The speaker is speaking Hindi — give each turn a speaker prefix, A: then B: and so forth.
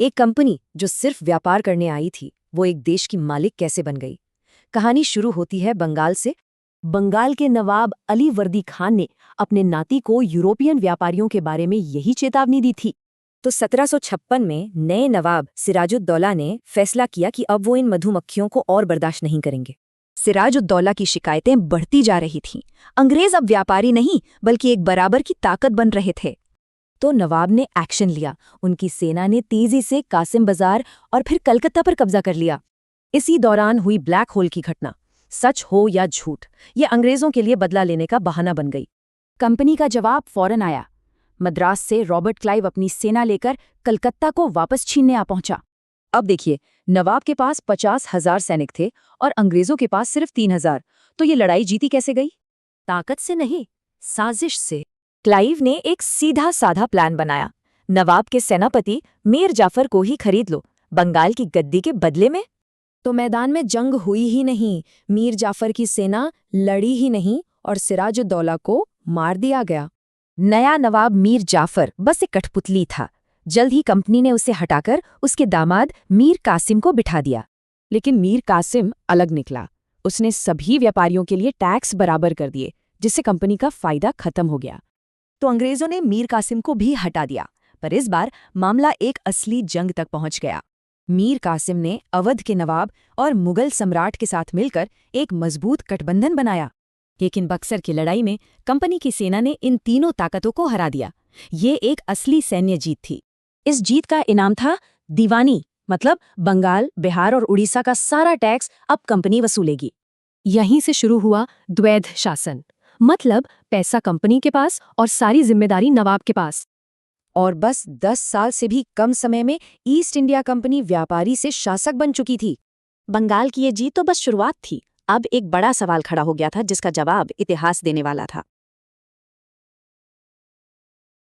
A: एक कंपनी जो सिर्फ व्यापार करने आई थी, वो एक देश की मालिक कैसे बन गई। कहानी शुरू होती है बंगाल से। बंगाल के नवाब अली वर्दी खान ने अपने नाती को यूरोपियन व्यापारियों के बारे में यही चेतावनी दी थी। तो 1756 में नए नवाब सिराजुद्दौला ने फैसला किया कि अब वो इन मधुमक्खियों को और बर्दाश्त नहीं करेंगे। सिराजुद्दौला की शिकायतें बढ़ती जा रही थीं। अंग्रेज अब व्यापारी नहीं बल्कि एक बराबर की ताकत बन रहे थे। तो नवाब ने एक्शन लिया। उनकी सेना ने तेजी से कासिम बाजार और फिर कलकत्ता पर कब्जा कर लिया। इसी दौरान हुई ब्लैक होल की घटना। सच हो या झूठ, ये अंग्रेजों के लिए बदला लेने का बहाना बन गई। कंपनी का जवाब फौरन आया। मद्रास से रॉबर्ट क्लाइव अपनी सेना लेकर कलकत्ता को वापस छीनने आ पहुंचा। अब देखिए, नवाब के पास 50,000 सैनिक थे और अंग्रेजों के पास सिर्फ 3,000। तो ये लड़ाई जीती कैसे गई? ताकत से नहीं, साजिश से। क्लाइव ने एक सीधा साधा प्लान बनाया। नवाब के सेनापति मीर जाफर को ही खरीद लो, बंगाल की गद्दी के बदले में। तो मैदान में जंग हुई ही नहीं, मीर जाफर की सेना लड़ी ही नहीं और सिराजुद्दौला को मार दिया गया। नया नवाब मीर जाफर बस एक कठपुतली था। जल्द ही कंपनी ने उसे हटाकर उसके दामाद मीर कासिम को बिठा दिया। लेकिन मीर कासिम अलग निकला। उसने सभी व्यापारियों के लिए टैक्स बराबर कर दिए, जिससे कंपनी का फायदा खत्म हो गया। तो अंग्रेजों ने मीर कासिम को भी हटा दिया। पर इस बार मामला एक असली जंग तक पहुंच गया। मीर कासिम ने अवध के नवाब और मुगल सम्राट के साथ मिलकर एक मजबूत गठबंधन बनाया। लेकिन बक्सर की लड़ाई में कंपनी की सेना ने इन तीनों ताकतों को हरा दिया। ये एक असली सैन्य जीत थी। इस जीत का इनाम था दीवानी, मतलब बंगाल, बिहार और उड़ीसा का सारा टैक्स अब कंपनी वसूलेगी। यहीं से शुरू हुआ द्वैध शासन, मतलब पैसा कंपनी के पास और सारी जिम्मेदारी नवाब के पास। और बस 10 साल से भी कम समय में ईस्ट इंडिया कंपनी व्यापारी से शासक बन चुकी थी। बंगाल की ये जीत तो बस शुरुआत थी। अब एक बड़ा सवाल खड़ा हो गया था, जिसका जवाब इतिहास देने वाला था।